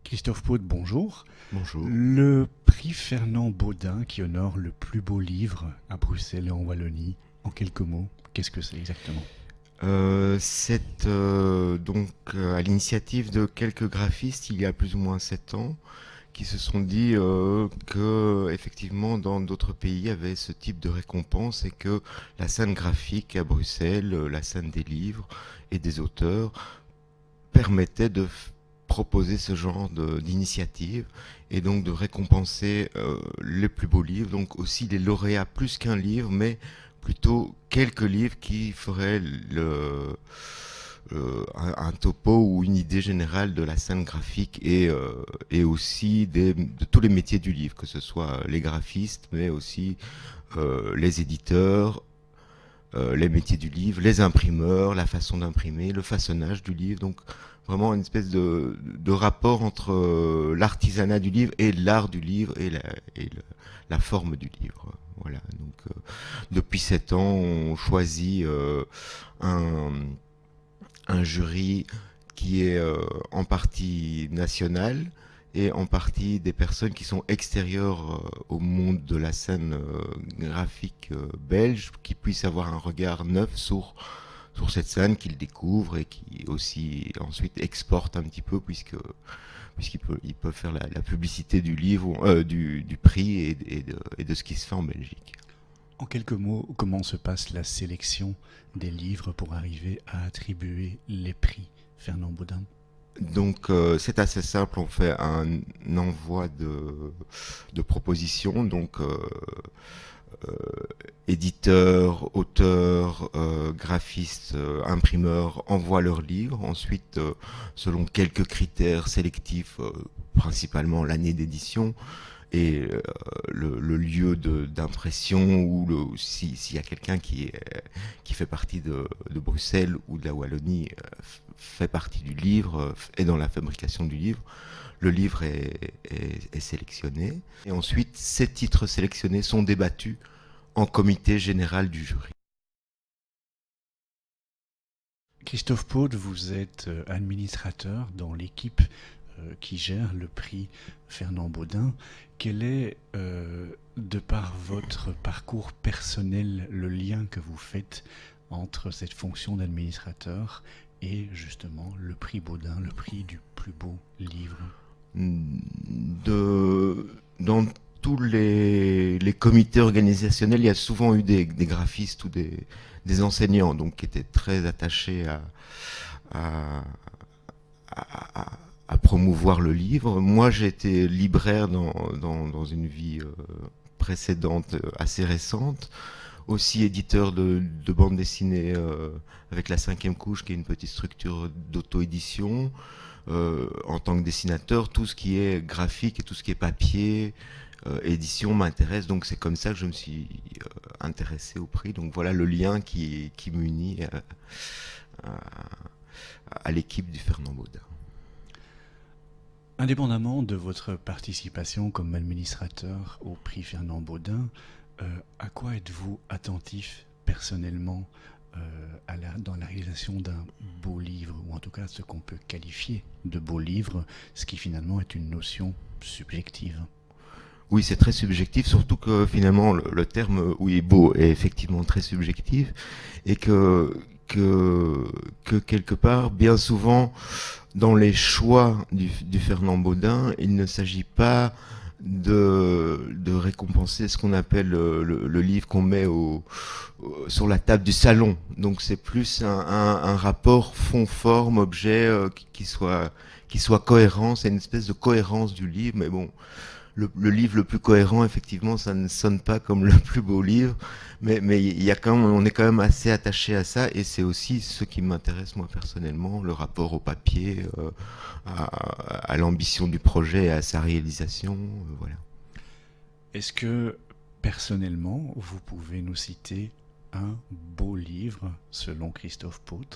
Christophe Paude, bonjour. Bonjour. Le prix Fernand Baudin qui honore le plus beau livre à Bruxelles et en Wallonie, en quelques mots, qu'est-ce que c'est exactement? C'est donc à l'initiative de quelques graphistes il y a plus ou moins 7 ans qui se sont dit que effectivement dans d'autres pays il y avait ce type de récompense et que la scène graphique à Bruxelles, la scène des livres et des auteurs permettait de proposer ce genre d'initiative et donc de récompenser les plus beaux livres, donc aussi les lauréats plus qu'un livre, mais plutôt quelques livres qui feraient un topo ou une idée générale de la scène graphique et aussi de tous les métiers du livre, que ce soit les graphistes, mais aussi les éditeurs, les métiers du livre, les imprimeurs, la façon d'imprimer, le façonnage du livre. Donc vraiment une espèce de rapport entre l'artisanat du livre et l'art du livre et la forme du livre. Voilà. Donc depuis 7 ans, on choisit un, un jury qui est en partie national et en partie des personnes qui sont extérieures au monde de la scène graphique belge, qui puissent avoir un regard neuf sur cette scène, qu'ils découvrent et qui aussi ensuite exportent un petit peu, puisqu'ils peuvent faire la publicité du livre, du prix et de ce qui se fait en Belgique. En quelques mots, comment se passe la sélection des livres pour arriver à attribuer les prix Fernand Baudin? Donc c'est assez simple, on fait un envoi de propositions, donc euh, éditeurs, auteurs, graphistes, imprimeurs envoient leurs livres. Ensuite, selon quelques critères sélectifs, principalement l'année d'édition et le lieu d'impression ou s'il y a quelqu'un qui fait partie de Bruxelles ou de la Wallonie fait partie du livre, est dans la fabrication du livre, le livre est sélectionné. Et ensuite, ces titres sélectionnés sont débattus en comité général du jury. Christophe Paude, vous êtes administrateur dans l'équipe qui gère le prix Fernand Baudin. Quel est, de par votre parcours personnel, le lien que vous faites entre cette fonction d'administrateur et justement le prix Baudin, le prix du plus beau livre? Dans tous les comités organisationnels, il y a souvent eu des graphistes ou des enseignants donc, qui étaient très attachés à, à- à promouvoir le livre. Moi, j'ai été libraire dans une vie précédente, assez récente, aussi éditeur de bande dessinée avec la cinquième couche, qui est une petite structure d'auto-édition. En tant que dessinateur, tout ce qui est graphique et tout ce qui est papier, édition m'intéresse. Donc c'est comme ça que je me suis intéressé au prix. Donc voilà le lien qui m'unit à, à l'équipe du Fernand Baudin. Indépendamment de votre participation comme administrateur au prix Fernand Baudin, à quoi êtes-vous attentif personnellement dans la réalisation d'un beau livre, ou en tout cas ce qu'on peut qualifier de beau livre, ce qui finalement est une notion subjective? Oui, c'est très subjectif, surtout que finalement le terme oui beau est effectivement très subjectif et que quelque part, bien souvent, dans les choix du Fernand Baudin, il ne s'agit pas de récompenser ce qu'on appelle le livre qu'on met sur la table du salon. Donc c'est plus un rapport fond-forme, objet qui soit cohérent, c'est une espèce de cohérence du livre, mais bon, le livre le plus cohérent, effectivement, ça ne sonne pas comme le plus beau livre, mais il y a quand même, on est quand même assez attaché à ça, et c'est aussi ce qui m'intéresse moi personnellement, le rapport au papier, à l'ambition du projet, et à sa réalisation, voilà. Est-ce que personnellement vous pouvez nous citer un beau livre selon Christophe Paude?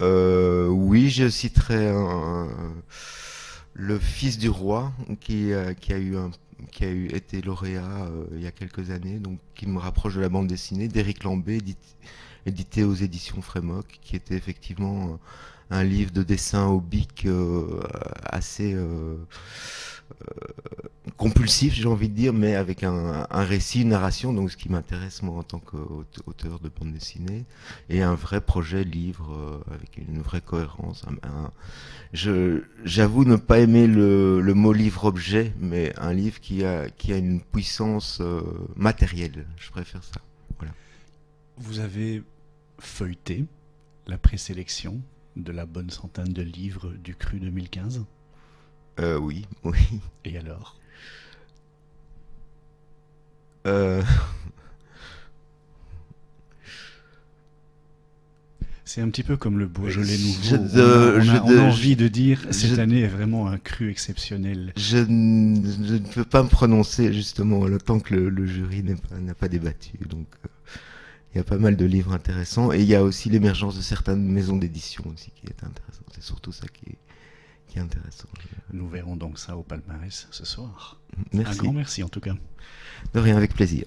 Oui, je citerai le Fils du roi qui a été lauréat il y a quelques années, donc qui me rapproche de la bande dessinée d'Éric Lambé, édité aux éditions Frémoc, qui était effectivement un livre de dessin au bic assez compulsif, j'ai envie de dire, mais avec un récit, une narration, donc ce qui m'intéresse moi en tant qu'auteur de bande dessinée, et un vrai projet livre avec une vraie cohérence. J'avoue ne pas aimer le mot livre-objet, mais un livre qui a une puissance matérielle. Je préfère ça. Voilà. Vous avez feuilleté la présélection de la bonne centaine de livres du Cru 2015 ? Oui, oui. Et alors ? C'est un petit peu comme le Beaujolais nouveau. On a envie de dire cette année est vraiment un cru exceptionnel. Je ne peux pas me prononcer justement le temps que le jury n'a pas débattu. Donc il y a pas mal de livres intéressants et il y a aussi l'émergence de certaines maisons d'édition aussi qui est intéressante. C'est surtout ça qui est intéressant. Nous verrons donc ça au palmarès ce soir. Merci. Un grand merci en tout cas. De rien, avec plaisir.